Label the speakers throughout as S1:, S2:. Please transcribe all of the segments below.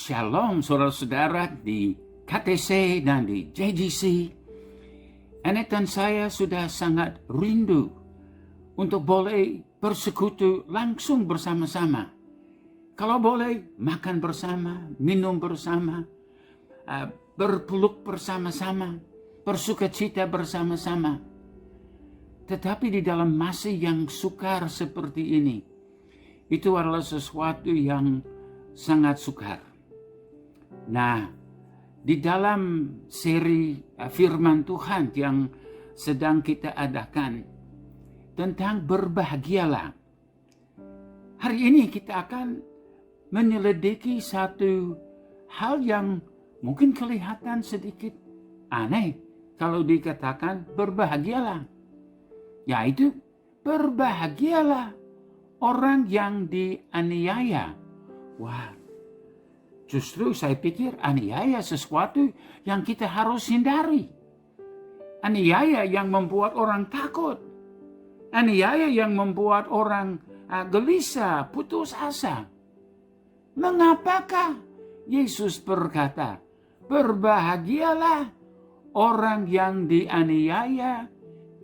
S1: Shalom saudara-saudara di KTC dan di JGC. Anet dan saya sudah sangat rindu untuk boleh bersekutu langsung bersama-sama. Kalau boleh makan bersama, minum bersama, berpeluk bersama-sama, bersukacita bersama-sama. Tetapi di dalam masa yang sukar seperti ini, itu adalah sesuatu yang sangat sukar. Nah, di dalam seri firman Tuhan yang sedang kita adakan tentang berbahagialah, hari ini kita akan menyelidiki satu hal yang mungkin kelihatan sedikit aneh kalau dikatakan berbahagialah, yaitu berbahagialah orang yang dianiaya. Wah, justru saya pikir aniaya sesuatu yang kita harus hindari. Aniaya yang membuat orang takut. Aniaya yang membuat orang gelisah, putus asa. Mengapakah Yesus berkata, berbahagialah orang yang dianiaya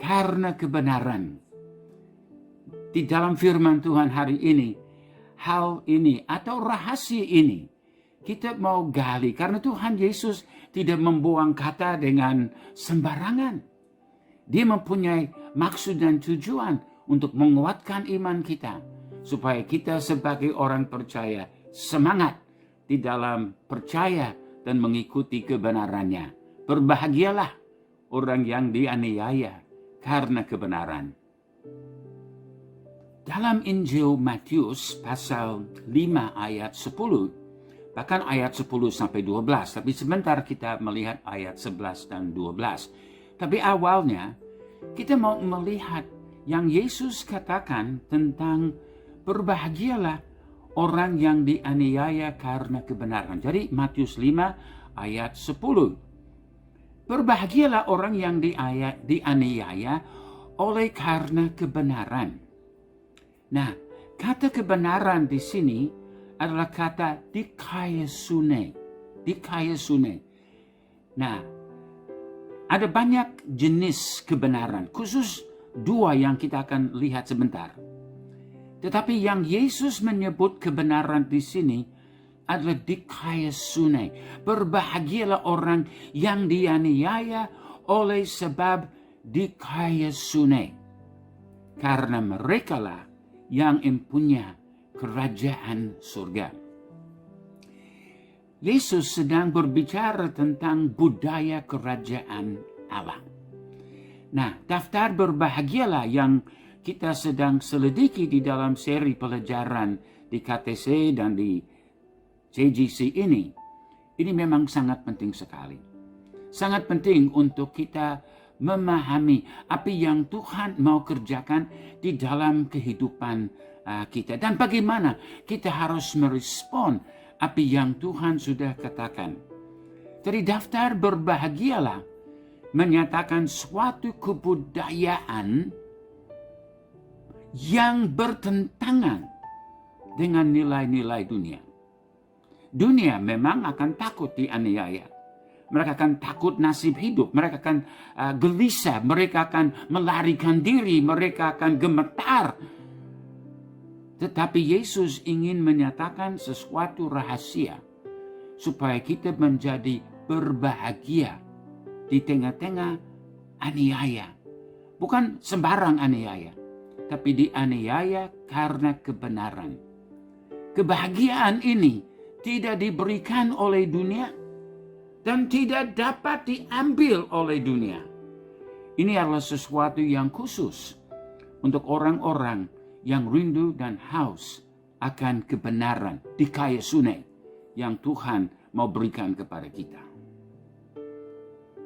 S1: karena kebenaran. Di dalam firman Tuhan hari ini, hal ini atau rahasia ini kita mau gali, karena Tuhan Yesus tidak membuang kata dengan sembarangan. Dia mempunyai maksud dan tujuan untuk menguatkan iman kita, supaya kita sebagai orang percaya semangat di dalam percaya dan mengikuti kebenarannya. Berbahagialah orang yang dianiaya karena kebenaran. Dalam Injil Matius pasal 5 ayat 10, bahkan ayat 10 sampai 12, tapi sebentar kita melihat ayat 11 dan 12. Tapi awalnya kita mau melihat yang Yesus katakan tentang berbahagialah orang yang dianiaya karena kebenaran. Jadi Matius 5 ayat 10. Berbahagialah orang yang dianiaya oleh karena kebenaran. Nah, kata kebenaran di sini adalah kata dikaiosune. Dikaiosune. Nah, ada banyak jenis kebenaran, khusus dua yang kita akan lihat sebentar. Tetapi yang Yesus menyebut kebenaran di sini adalah dikaiosune. Berbahagialah orang yang dianiaya oleh sebab dikaiosune. Karena merekalah yang mempunyai kerajaan surga. Yesus sedang berbicara tentang budaya kerajaan Allah. Nah, daftar berbahagialah yang kita sedang selidiki di dalam seri pelajaran di KTC dan di JGC ini memang sangat penting sekali. Sangat penting untuk kita memahami apa yang Tuhan mau kerjakan di dalam kehidupan kita, dan bagaimana kita harus merespon apa yang Tuhan sudah katakan. Jadi daftar berbahagialah menyatakan suatu kebudayaan yang bertentangan dengan nilai-nilai dunia. Dunia memang akan takut dianiaya. Mereka akan takut nasib hidup, mereka akan gelisah, mereka akan melarikan diri, mereka akan gemetar. Tetapi Yesus ingin menyatakan sesuatu rahasia, supaya kita menjadi berbahagia di tengah-tengah aniaya. Bukan sembarang aniaya, tapi dianiaya karena kebenaran. Kebahagiaan ini tidak diberikan oleh dunia, dan tidak dapat diambil oleh dunia. Ini adalah sesuatu yang khusus untuk orang-orang yang rindu dan haus akan kebenaran dikaiosune yang Tuhan mau berikan kepada kita.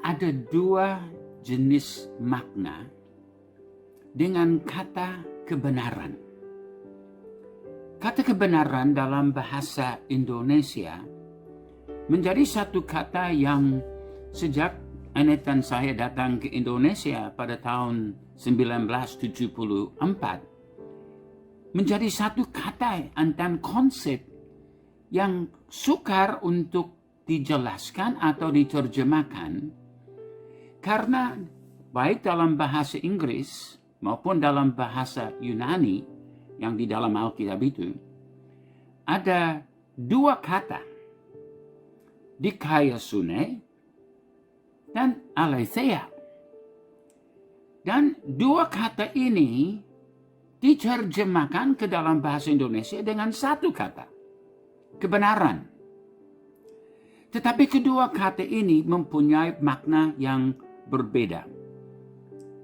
S1: Ada dua jenis makna dengan kata kebenaran. Kata kebenaran dalam bahasa Indonesia menjadi satu kata yang sejak Anet dan saya datang ke Indonesia pada tahun 1974 menjadi satu kata dan konsep yang sukar untuk dijelaskan atau diterjemahkan karena baik dalam bahasa Inggris maupun dalam bahasa Yunani yang di dalam Alkitab itu ada dua kata, dikaiosune dan aletheia. Dan dua kata ini diterjemahkan ke dalam bahasa Indonesia dengan satu kata, kebenaran. Tetapi kedua kata ini mempunyai makna yang berbeda.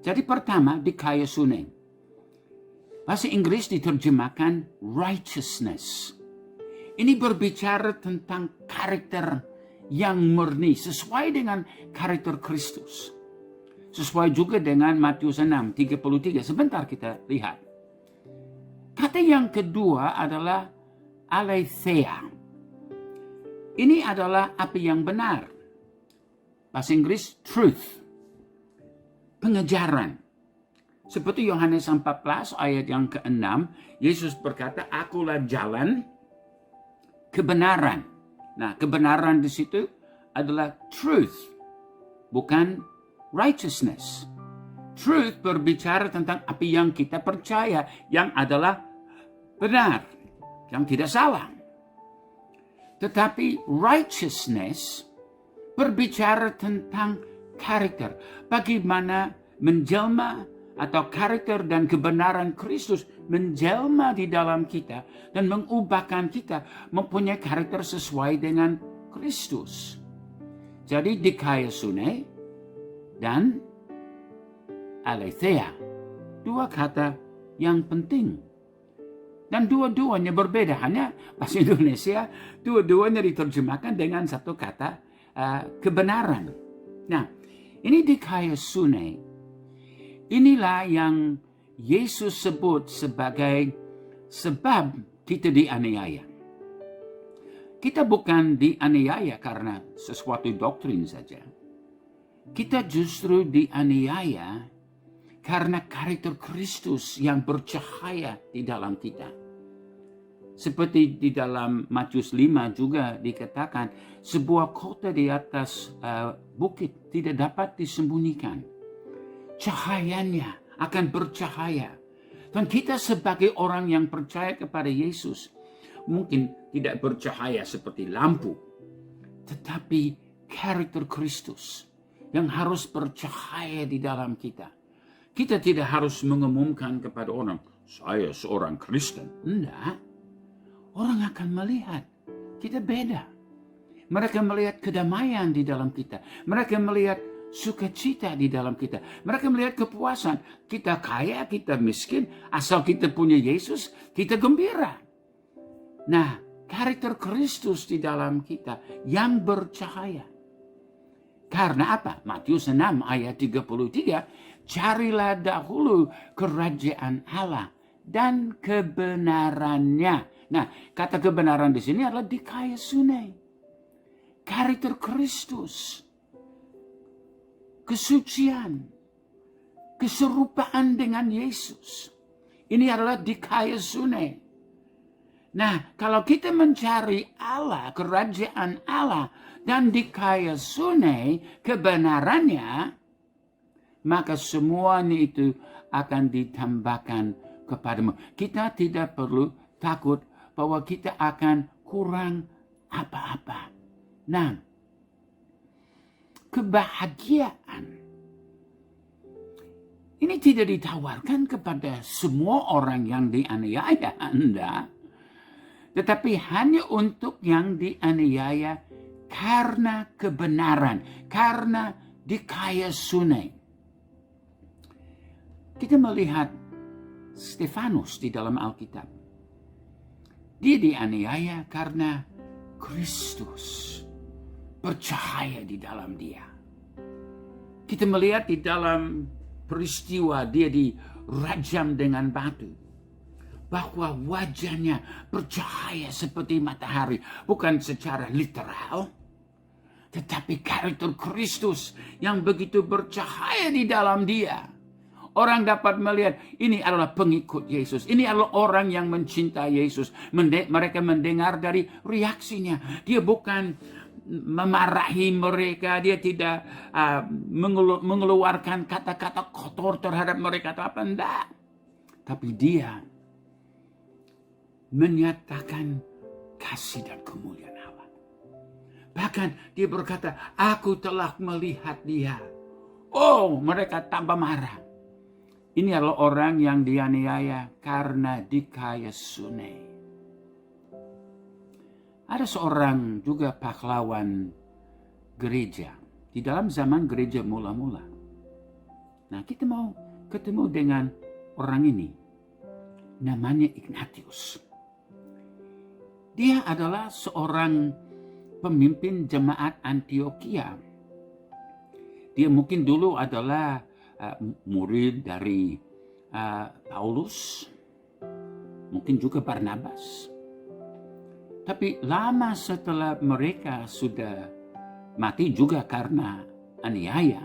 S1: Jadi pertama, dikaiosune. Bahasa Inggris diterjemahkan righteousness. Ini berbicara tentang karakter yang murni, sesuai dengan karakter Kristus. Sesuai juga dengan Matius 6:33. Sebentar kita lihat. Kata yang kedua adalah aletheia. Ini adalah apa yang benar. Bahasa Inggris, truth. Pengejaran. Seperti Yohanes 14 ayat yang ke-6, Yesus berkata, "Akulah jalan, kebenaran." Nah, kebenaran di situ adalah truth, bukan righteousness. Truth berbicara tentang apa yang kita percaya, yang adalah benar, yang tidak salah. Tetapi righteousness berbicara tentang karakter. Bagaimana menjelma atau karakter dan kebenaran Kristus menjelma di dalam kita dan mengubahkan kita mempunyai karakter sesuai dengan Kristus. Jadi dikaiosune dan aletheia, dua kata yang penting. Dan dua-duanya berbeda, hanya bahasa Indonesia dua-duanya diterjemahkan dengan satu kata, kebenaran. Nah, ini dikaiosune. Inilah yang Yesus sebut sebagai sebab kita dianiaya. Kita bukan dianiaya karena sesuatu doktrin saja. Kita justru dianiaya karena karakter Kristus yang bercahaya di dalam kita. Seperti di dalam Matius 5 juga dikatakan, sebuah kota di atas bukit tidak dapat disembunyikan. Cahayanya akan bercahaya. Dan kita sebagai orang yang percaya kepada Yesus, mungkin tidak bercahaya seperti lampu, tetapi karakter Kristus yang harus bercahaya di dalam kita. Kita tidak harus mengumumkan kepada orang, saya seorang Kristen. Enggak. Orang akan melihat kita beda. Mereka melihat kedamaian di dalam kita. Mereka melihat sukacita di dalam kita. Mereka melihat kepuasan. Kita kaya, kita miskin. Asal kita punya Yesus, kita gembira. Nah, karakter Kristus di dalam kita yang bercahaya. Karena apa? Matius 6 ayat 33. Carilah dahulu kerajaan Allah dan kebenarannya. Nah, kata kebenaran di sini adalah dikaiosune. Karakter Kristus. Kesucian. Keserupaan dengan Yesus. Ini adalah dikaiosune. Nah, kalau kita mencari Allah, kerajaan Allah, dan dikaiosune kebenarannya, maka semuanya itu akan ditambahkan kepadamu. Kita tidak perlu takut bahwa kita akan kurang apa-apa. Nah, kebahagiaan ini tidak ditawarkan kepada semua orang yang dianiaya Anda, tetapi hanya untuk yang dianiaya karena kebenaran, karena dikaiosune. Kita melihat Stefanus di dalam Alkitab. Dia dianiaya karena Kristus bercahaya di dalam dia. Kita melihat di dalam peristiwa dia dirajam dengan batu, bahwa wajahnya bercahaya seperti matahari, bukan secara literal, tetapi karakter Kristus yang begitu bercahaya di dalam dia. Orang dapat melihat ini adalah pengikut Yesus. Ini adalah orang yang mencintai Yesus. Mereka mendengar dari reaksinya. Dia bukan memarahi mereka. Dia tidak mengeluarkan kata-kata kotor terhadap mereka atau apa. Enggak. Tapi dia menyatakan kasih dan kemuliaan Allah. Bahkan dia berkata, aku telah melihat dia. Oh, mereka tambah marah. Ini adalah orang yang dianiaya karena dikayasuni. Ada seorang juga pahlawan gereja di dalam zaman gereja mula-mula. Nah, kita mau ketemu dengan orang ini. Namanya Ignatius. Dia adalah seorang pemimpin jemaat Antioquia. Dia mungkin dulu adalah murid dari Paulus, mungkin juga Barnabas. Tapi lama setelah mereka sudah mati juga karena aniaya,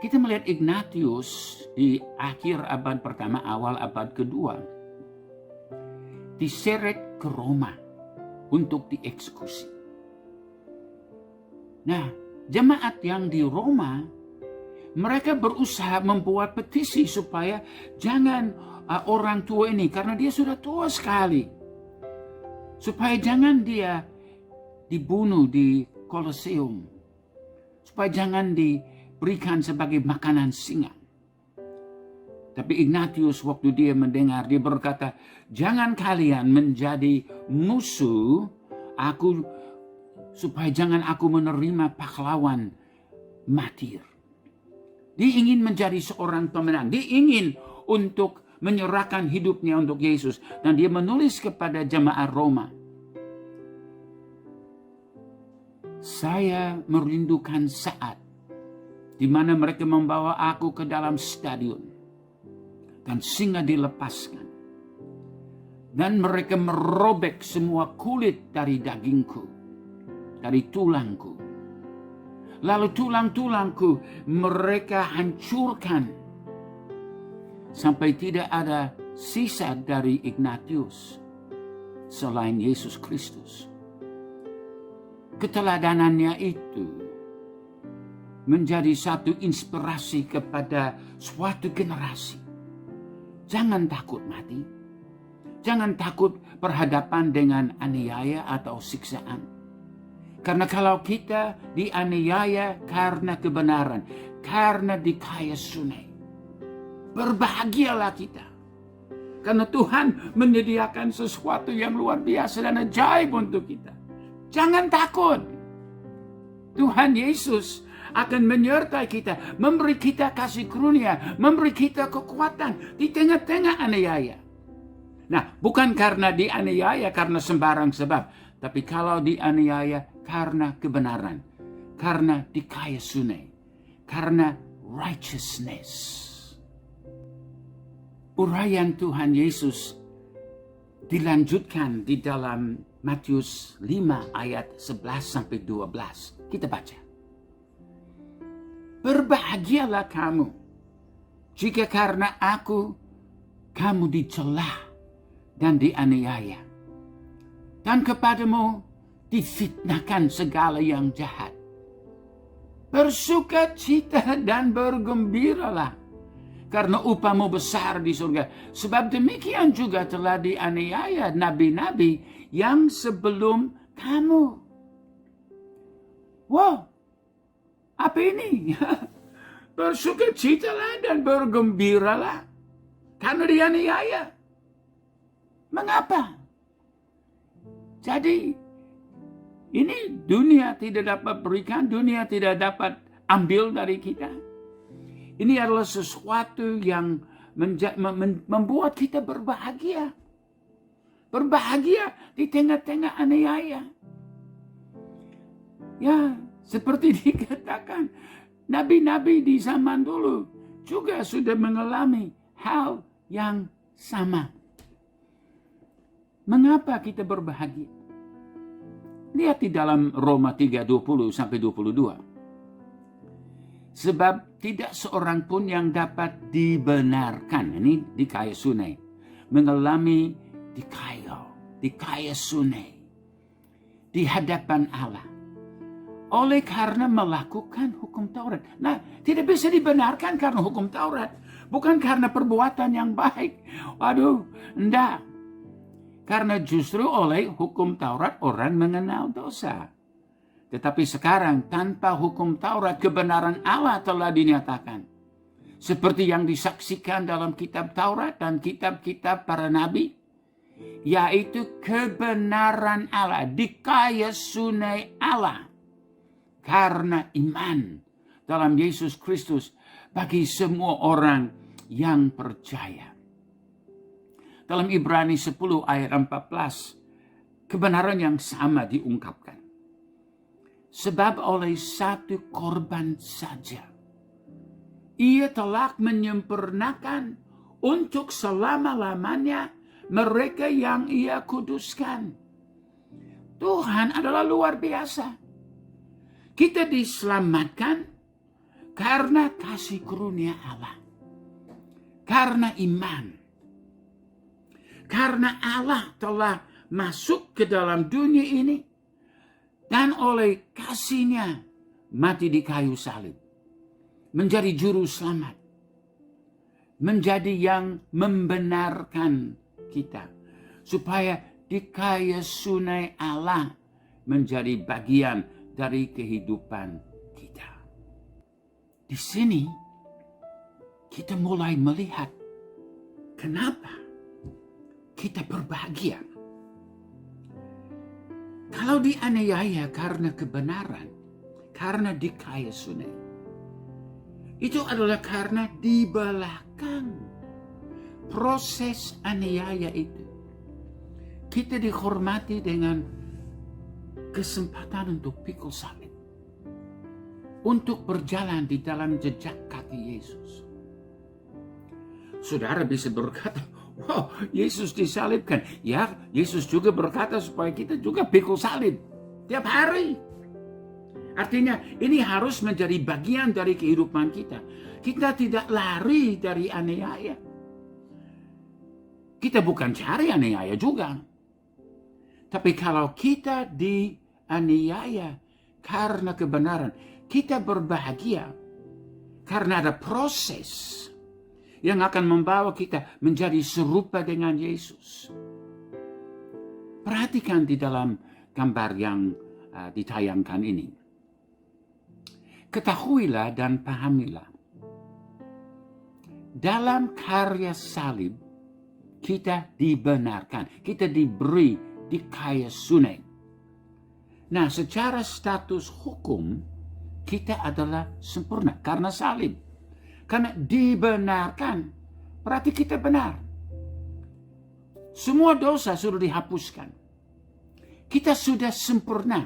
S1: kita melihat Ignatius di akhir abad pertama, awal abad kedua, diseret ke Roma untuk dieksekusi. Nah, jemaat yang di Roma, mereka berusaha membuat petisi supaya jangan orang tua ini, karena dia sudah tua sekali, supaya jangan dia dibunuh di Kolosium, supaya jangan diberikan sebagai makanan singa. Tapi Ignatius waktu dia mendengar, dia berkata, jangan kalian menjadi musuh aku, supaya jangan aku menerima pahlawan martir. Dia ingin menjadi seorang pemenang. Dia ingin untuk menyerahkan hidupnya untuk Yesus. Dan dia menulis kepada jemaat Roma, saya merindukan saat di mana mereka membawa aku ke dalam stadion dan singa dilepaskan. Dan mereka merobek semua kulit dari dagingku, dari tulangku. Lalu tulang-tulangku mereka hancurkan sampai tidak ada sisa dari Ignatius selain Yesus Kristus. Keteladanannya itu menjadi satu inspirasi kepada suatu generasi. Jangan takut mati. Jangan takut berhadapan dengan aniaya atau siksaan. Karena kalau kita dianiaya karena kebenaran, karena dikayasuni, berbahagialah kita. Karena Tuhan menyediakan sesuatu yang luar biasa dan ajaib untuk kita. Jangan takut. Tuhan Yesus akan menyertai kita, memberi kita kasih karunia, memberi kita kekuatan di tengah-tengah aniaya. Nah, bukan karena dianiaya karena sembarang sebab, tapi kalau dianiaya karena kebenaran, karena dikayasuni, karena righteousness. Uraian Tuhan Yesus dilanjutkan di dalam Matius 5 ayat 11-12. Kita baca. Berbahagialah kamu jika karena aku kamu dicela dan dianiaya, dan kepadamu difitnahkan segala yang jahat. Bersukacita dan bergembiralah, karena upahmu besar di surga. Sebab demikian juga telah dianiaya nabi-nabi yang sebelum kamu. Wow, apa ini? Bersukacitalah dan bergembiralah karena dianiaya. Mengapa? Jadi ini dunia tidak dapat berikan, dunia tidak dapat ambil dari kita. Ini adalah sesuatu yang membuat kita berbahagia. Berbahagia di tengah-tengah aniaya. Ya, seperti dikatakan, nabi-nabi di zaman dulu juga sudah mengalami hal yang sama. Mengapa kita berbahagia? Lihat di dalam Roma 3:20-22. Sebab tidak seorang pun yang dapat dibenarkan. Ini di kaya sunai. Mengalami di kaya sunai. Di hadapan Allah. Oleh karena melakukan hukum Taurat. Nah, tidak bisa dibenarkan karena hukum Taurat. Bukan karena perbuatan yang baik. Waduh, enggak. Karena justru oleh hukum Taurat orang mengenal dosa. Tetapi sekarang tanpa hukum Taurat kebenaran Allah telah dinyatakan. Seperti yang disaksikan dalam kitab Taurat dan kitab-kitab para nabi. Yaitu kebenaran Allah dikaya sunai Allah. Karena iman dalam Yesus Kristus bagi semua orang yang percaya. Dalam Ibrani 10 ayat 14, kebenaran yang sama diungkapkan. Sebab oleh satu korban saja, ia telah menyempurnakan untuk selama-lamanya mereka yang ia kuduskan. Tuhan adalah luar biasa. Kita diselamatkan karena kasih karunia Allah. Karena iman. Karena Allah telah masuk ke dalam dunia ini. Dan oleh kasihnya mati di kayu salib. Menjadi juru selamat. Menjadi yang membenarkan kita. Supaya dikaya sunai Allah menjadi bagian dari kehidupan kita. Di sini kita mulai melihat kenapa kita berbahagia. Kalau dianiaya karena kebenaran, karena dikaya sunai, itu adalah karena di belakang proses aniaya itu, kita dihormati dengan kesempatan untuk pikul salib, untuk berjalan di dalam jejak kaki Yesus. Saudara bisa berkata, wow, Yesus disalibkan. Ya, Yesus juga berkata supaya kita juga pikul salib tiap hari. Artinya ini harus menjadi bagian dari kehidupan kita. Kita tidak lari dari aniaya. Kita bukan cari aniaya juga. Tapi kalau kita dianiaya karena kebenaran, kita berbahagia karena ada proses yang akan membawa kita menjadi serupa dengan Yesus. Perhatikan di dalam gambar yang ditayangkan ini. Ketahuilah dan pahamilah. Dalam karya salib, kita dibenarkan. Kita diberi dikaya sunai. Nah, secara status hukum, kita adalah sempurna karena salib. Karena dibenarkan, berarti kita benar. Semua dosa sudah dihapuskan. Kita sudah sempurna.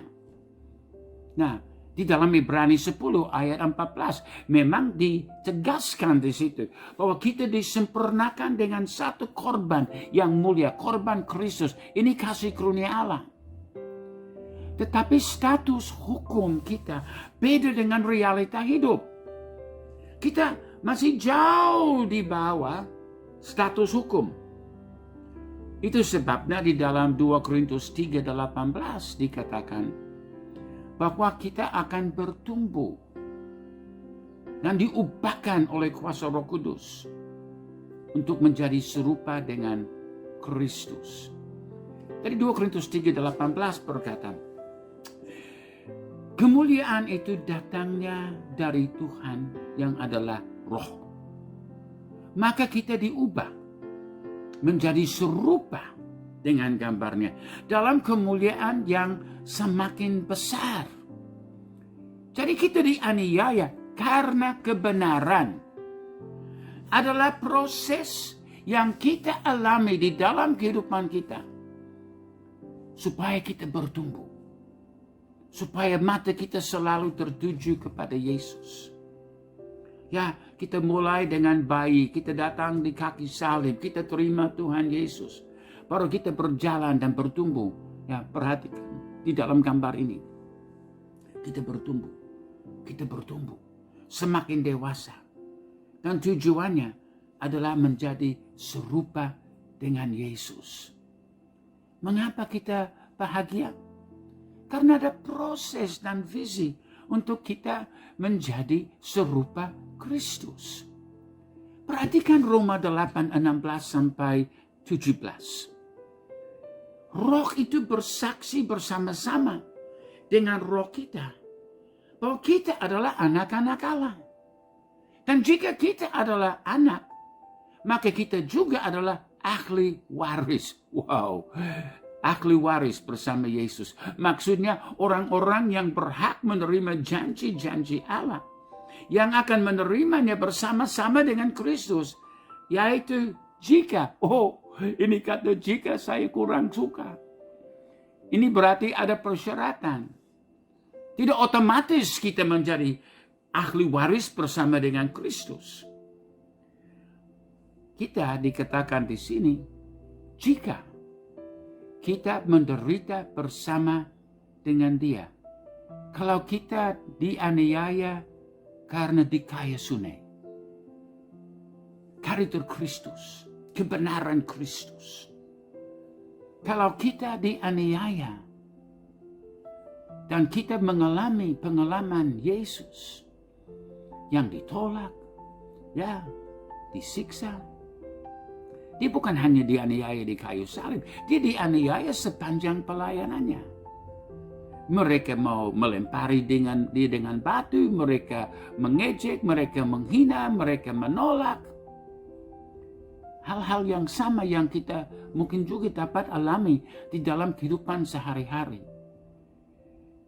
S1: Nah, di dalam Ibrani 10 ayat 14, memang ditegaskan di situ bahwa kita disempurnakan dengan satu korban yang mulia, korban Kristus. Ini kasih karunia Allah. Tetapi status hukum kita beda dengan realita hidup. Kita masih jauh di bawah status hukum. Itu sebabnya di dalam 2 Korintus 3:18 dikatakan bahwa kita akan bertumbuh dan diubahkan oleh kuasa Roh Kudus untuk menjadi serupa dengan Kristus. Dari 2 Korintus 3:18 berkata, kemuliaan itu datangnya dari Tuhan yang adalah Roh. Maka kita diubah menjadi serupa dengan gambarnya dalam kemuliaan yang semakin besar. Jadi kita dianiaya karena kebenaran. Adalah proses yang kita alami di dalam kehidupan kita supaya kita bertumbuh. Supaya mata kita selalu tertuju kepada Yesus. Ya, kita mulai dengan bayi, kita datang di kaki salib, kita terima Tuhan Yesus. Baru kita berjalan dan bertumbuh. Ya, perhatikan di dalam gambar ini. Kita bertumbuh. Kita bertumbuh. semakin dewasa. Dan tujuannya adalah menjadi serupa dengan Yesus. Mengapa kita bahagia? Karena ada proses dan visi untuk kita menjadi serupa Kristus. Perhatikan Roma 8, 16 sampai 17. Roh itu bersaksi bersama-sama dengan roh kita bahwa kita adalah anak-anak Allah. Dan jika kita adalah anak, maka kita juga adalah ahli waris. Wow, ahli waris bersama Yesus. Maksudnya orang-orang yang berhak menerima janji-janji Allah, yang akan menerimanya bersama-sama dengan Kristus. Yaitu jika, ini kata jika saya kurang suka. Ini berarti ada persyaratan. Tidak otomatis kita menjadi ahli waris bersama dengan Kristus. Kita dikatakan di sini, jika kita menderita bersama dengan Dia. Kalau kita dianiaya karena dikaya sunai. Karakter Kristus, kebenaran Kristus. Kalau kita dianiaya dan kita mengalami pengalaman Yesus yang ditolak, disiksa. Dia bukan hanya dianiaya di kayu salib, dia dianiaya sepanjang pelayanannya. Mereka mau melempari dia dengan batu, mereka mengejek, mereka menghina, mereka menolak. Hal-hal yang sama yang kita mungkin juga dapat alami di dalam kehidupan sehari-hari.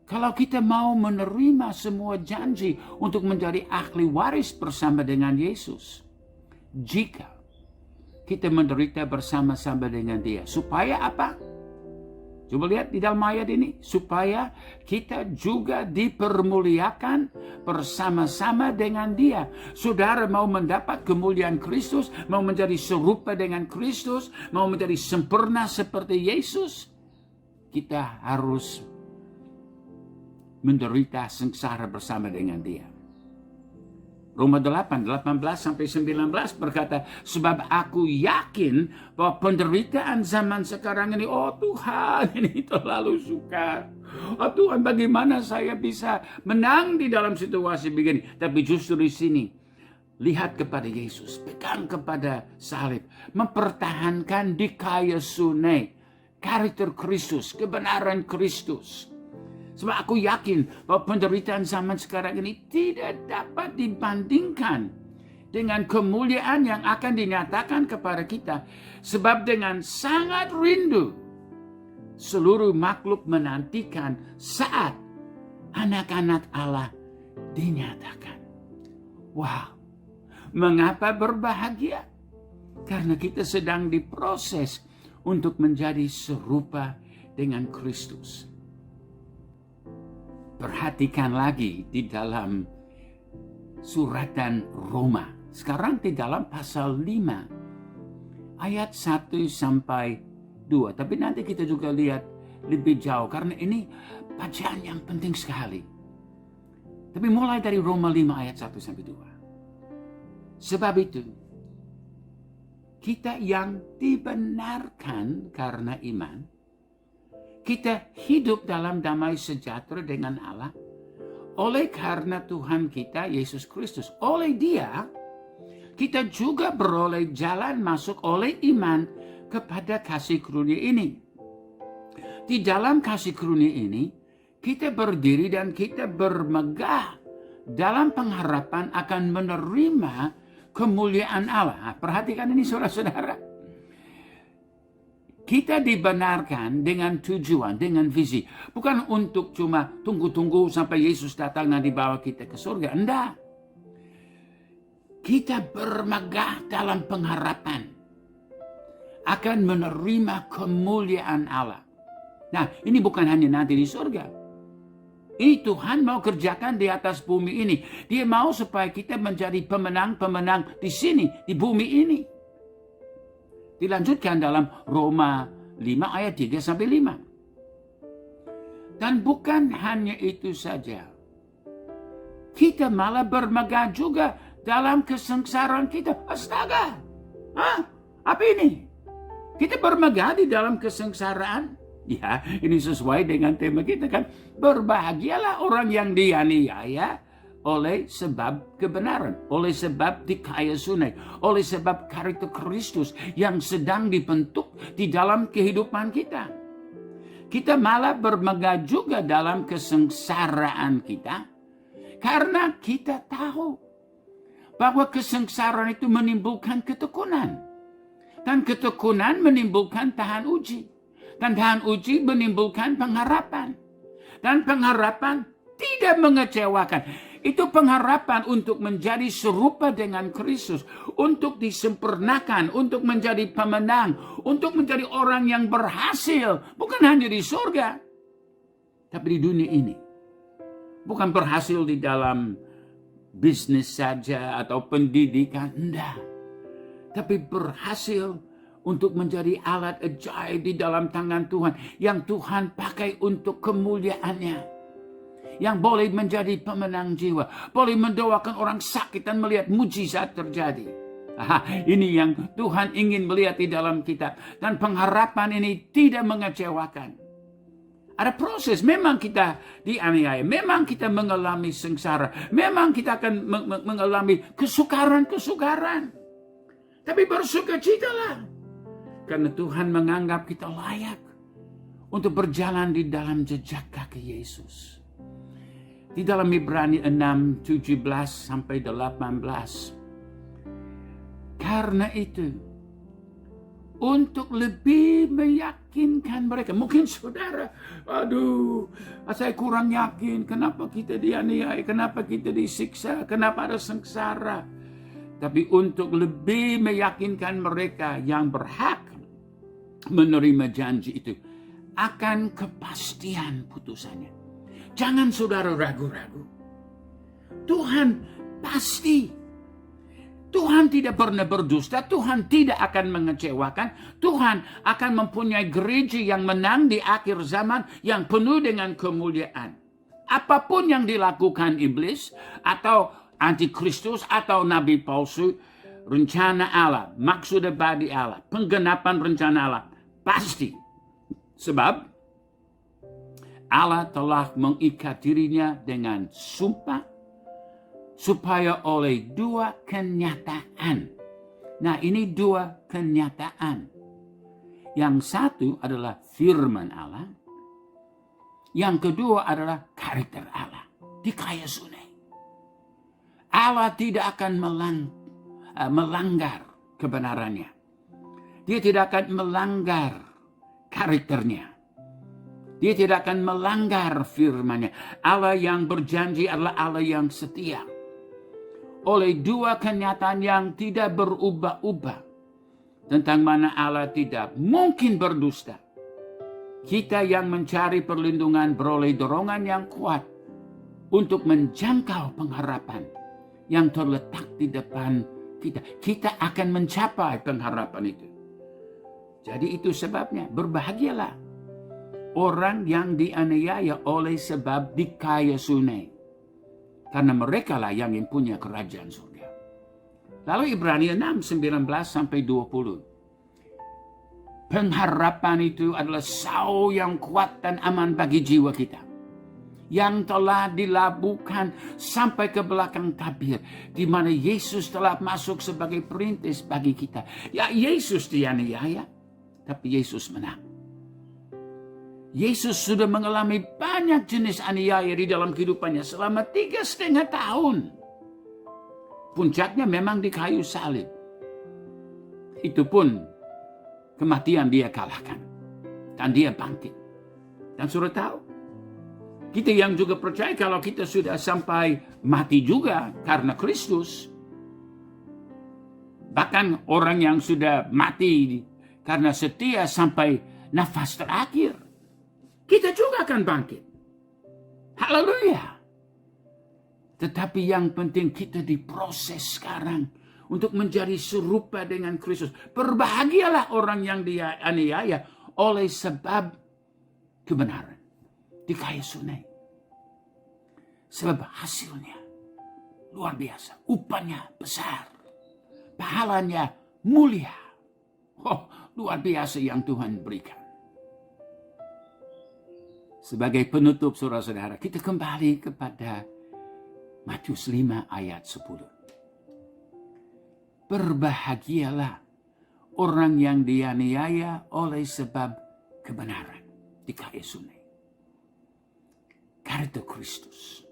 S1: Kalau kita mau menerima semua janji untuk menjadi ahli waris bersama dengan Yesus, jika kita menderita bersama-sama dengan Dia, supaya apa? Coba lihat di dalam ayat ini, supaya kita juga dipermuliakan bersama-sama dengan Dia. Saudara mau mendapat kemuliaan Kristus, mau menjadi serupa dengan Kristus, mau menjadi sempurna seperti Yesus, kita harus menderita sengsara bersama dengan Dia. Roma 8, 18 sampai 19 berkata, sebab aku yakin bahwa penderitaan zaman sekarang ini, Tuhan, ini terlalu sukar. Tuhan, bagaimana saya bisa menang di dalam situasi begini? Tapi justru di sini, lihat kepada Yesus, pegang kepada salib, mempertahankan di kayu sunai, karakter Kristus, kebenaran Kristus. Sebab aku yakin bahwa penderitaan zaman sekarang ini tidak dapat dibandingkan dengan kemuliaan yang akan dinyatakan kepada kita. Sebab dengan sangat rindu, seluruh makhluk menantikan saat anak-anak Allah dinyatakan. Wow, mengapa berbahagia? Karena kita sedang diproses untuk menjadi serupa dengan Kristus. Perhatikan lagi di dalam suratan Roma. Sekarang di dalam pasal 5 ayat 1 sampai 2. Tapi nanti kita juga lihat lebih jauh karena ini bacaan yang penting sekali. Tapi mulai dari Roma 5 ayat 1 sampai 2. Sebab itu kita yang dibenarkan karena iman, kita hidup dalam damai sejahtera dengan Allah oleh karena Tuhan kita Yesus Kristus. Oleh Dia kita juga beroleh jalan masuk oleh iman kepada kasih karunia ini. Di dalam kasih karunia ini kita berdiri dan kita bermegah dalam pengharapan akan menerima kemuliaan Allah. Perhatikan ini saudara-saudara. Kita dibenarkan dengan tujuan, dengan visi. Bukan untuk cuma tunggu-tunggu sampai Yesus datang dan dibawa kita ke surga. Enggak. Kita bermegah dalam pengharapan akan menerima kemuliaan Allah. Nah, ini bukan hanya nanti di surga. Ini Tuhan mau kerjakan di atas bumi ini. Dia mau supaya kita menjadi pemenang-pemenang di sini, di bumi ini. Dilanjutkan dalam Roma 5 ayat 3 sampai 5. Dan bukan hanya itu saja. kita malah bermegah juga dalam kesengsaraan kita. Astaga, apa ini? Kita bermegah di dalam kesengsaraan. Ya, ini sesuai dengan tema kita kan. Berbahagialah orang yang dianiaya oleh sebab kebenaran, oleh sebab dikayasunai, oleh sebab karakter Kristus yang sedang dibentuk di dalam kehidupan kita. Kita malah bermegah juga dalam kesengsaraan kita, karena kita tahu bahwa kesengsaraan itu menimbulkan ketekunan. Dan ketekunan menimbulkan tahan uji. Dan tahan uji menimbulkan pengharapan. Dan pengharapan tidak mengecewakan. Itu pengharapan untuk menjadi serupa dengan Kristus. Untuk disempurnakan, untuk menjadi pemenang. Untuk menjadi orang yang berhasil. Bukan hanya di surga, tapi di dunia ini. Bukan berhasil di dalam bisnis saja atau pendidikan, enggak. Tapi berhasil untuk menjadi alat ajaib di dalam tangan Tuhan. Yang Tuhan pakai untuk kemuliaannya. Yang boleh menjadi pemenang jiwa. Boleh mendoakan orang sakit dan melihat mujizat terjadi. Ini yang Tuhan ingin melihat di dalam kitab. Dan pengharapan ini tidak mengecewakan. Ada proses, memang kita dianiaya, memang kita mengalami sengsara, memang kita akan mengalami kesukaran-kesukaran. Tapi bersukacitalah, karena Tuhan menganggap kita layak untuk berjalan di dalam jejak kaki Yesus. Di dalam Ibrani 6, 17 sampai 18. Karena itu, untuk lebih meyakinkan mereka. Mungkin saudara, saya kurang yakin. Kenapa kita dianiaya? Kenapa kita disiksa? Kenapa ada sengsara? Tapi untuk lebih meyakinkan mereka yang berhak menerima janji itu akan kepastian putusannya. Jangan saudara ragu-ragu. Tuhan pasti. Tuhan tidak pernah berdusta, Tuhan tidak akan mengecewakan, Tuhan akan mempunyai gereja yang menang di akhir zaman yang penuh dengan kemuliaan. Apapun yang dilakukan iblis atau antikristus atau nabi palsu, rencana Allah, maksud abadi Allah, penggenapan rencana Allah, pasti. Sebab Allah telah mengikat dirinya dengan sumpah, supaya oleh dua kenyataan. Nah, ini dua kenyataan. Yang satu adalah firman Allah. Yang kedua adalah karakter Allah. Dikayasunai. Allah tidak akan melanggar kebenarannya. Dia tidak akan melanggar karakternya. Dia tidak akan melanggar firman-Nya. Allah yang berjanji adalah Allah yang setia. Oleh dua kenyataan yang tidak berubah-ubah, tentang mana Allah tidak mungkin berdusta. Kita yang mencari perlindungan beroleh dorongan yang kuat untuk menjangkau pengharapan yang terletak di depan kita. Kita akan mencapai pengharapan itu. Jadi itu sebabnya berbahagialah orang yang dianiaya oleh sebab dikayasunai. Karena mereka lah yang punya kerajaan surga. Lalu Ibrani 6, 19 sampai 20. Pengharapan itu adalah sau yang kuat dan aman bagi jiwa kita. Yang telah dilabuhkan sampai ke belakang tabir. Di mana Yesus telah masuk sebagai perintis bagi kita. Ya, Yesus dianiaya, tapi Yesus menang. Yesus sudah mengalami banyak jenis aniaya di dalam kehidupannya selama 3,5 tahun. Puncaknya memang di kayu salib. Itu pun kematian dia kalahkan. Dan dia bangkit. Dan sudah tahu, kita yang juga percaya kalau kita sudah sampai mati juga karena Kristus. Bahkan orang yang sudah mati karena setia sampai nafas terakhir, kita juga akan bangkit. Haleluya. Tetapi yang penting kita diproses sekarang untuk menjadi serupa dengan Kristus. Berbahagialah orang yang dianiaya oleh sebab kebenaran. Dikayasunai. Sebab hasilnya luar biasa. Upahnya besar. Pahalanya mulia. Oh, luar biasa yang Tuhan berikan. Sebagai penutup saudara-saudara, kita kembali kepada Matius 5 ayat 10. Berbahagialah orang yang dianiaya oleh sebab kebenaran di kayu sungai. Karena Kristus.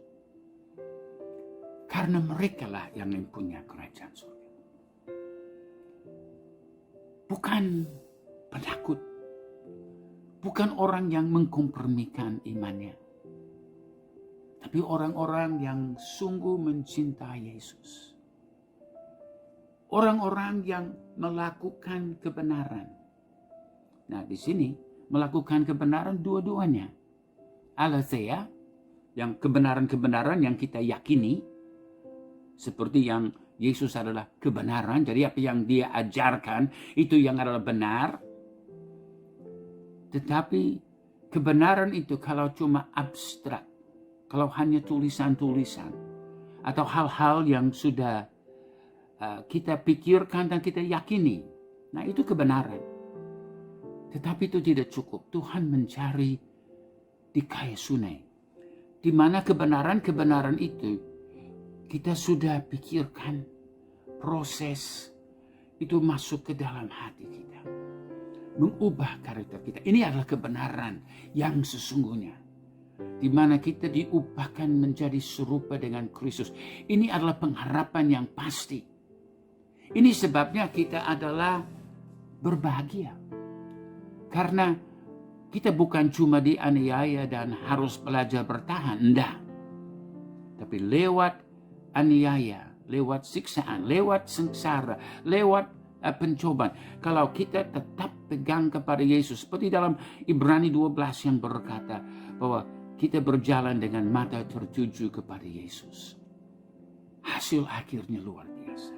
S1: Karena merekalah yang mempunyai kerajaan surga. Bukan penakut. Bukan orang yang mengkompromikan imannya. Tapi orang-orang yang sungguh mencintai Yesus. Orang-orang yang melakukan kebenaran. Nah, di sini melakukan kebenaran dua-duanya. Aletheia, yang kebenaran-kebenaran yang kita yakini, seperti yang Yesus adalah kebenaran, jadi apa yang dia ajarkan itu yang adalah benar. Tetapi kebenaran itu kalau cuma abstrak, kalau hanya tulisan-tulisan, atau hal-hal yang sudah kita pikirkan dan kita yakini, nah itu kebenaran. Tetapi itu tidak cukup. Tuhan mencari di kayu sungai, di mana kebenaran-kebenaran itu kita sudah pikirkan, proses itu masuk ke dalam hati kita. Mengubah karakter kita. Ini adalah kebenaran yang sesungguhnya. Di mana kita diubahkan menjadi serupa dengan Kristus. Ini adalah pengharapan yang pasti. Ini sebabnya kita adalah berbahagia. Karena kita bukan cuma dianiaya dan harus belajar bertahan. Enggak. Tapi lewat aniaya, lewat siksaan, lewat sengsara, lewat pencobaan. Kalau kita tetap pegang kepada Yesus, seperti dalam Ibrani 12 yang berkata bahwa kita berjalan dengan mata tertuju kepada Yesus. Hasil akhirnya luar biasa.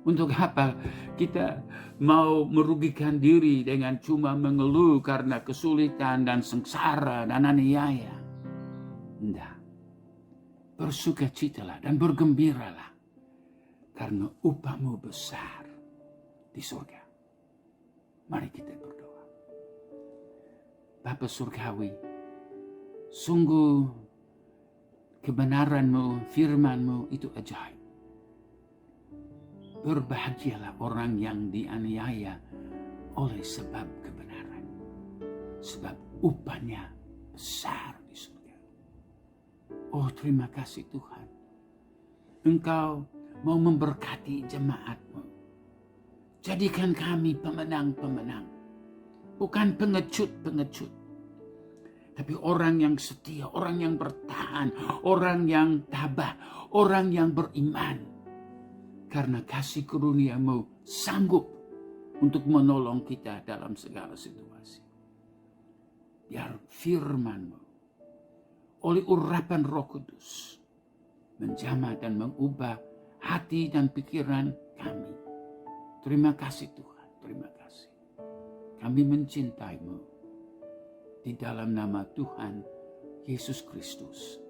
S1: Untuk apa kita mau merugikan diri dengan cuma mengeluh karena kesulitan dan sengsara dan aniaya? Tidak. Bersukacitalah dan bergembiralah karena upahmu besar di surga. Mari kita berdoa. Bapa Surgawi, sungguh kebenaran-Mu, firman-Mu itu ajaib. Berbahagialah orang yang dianiaya oleh sebab kebenaran. Sebab upahnya besar di surga. Oh, terima kasih Tuhan. Engkau mau memberkati jemaat-Mu. Jadikan kami pemenang-pemenang. Bukan pengecut-pengecut. Tapi orang yang setia, orang yang bertahan, orang yang tabah, orang yang beriman. Karena kasih karunia-Mu sanggup untuk menolong kita dalam segala situasi. Biar firman-Mu oleh urapan Roh Kudus menjamah dan mengubah hati dan pikiran kami. Terima kasih Tuhan, terima kasih. Kami mencintai-Mu di dalam nama Tuhan Yesus Kristus.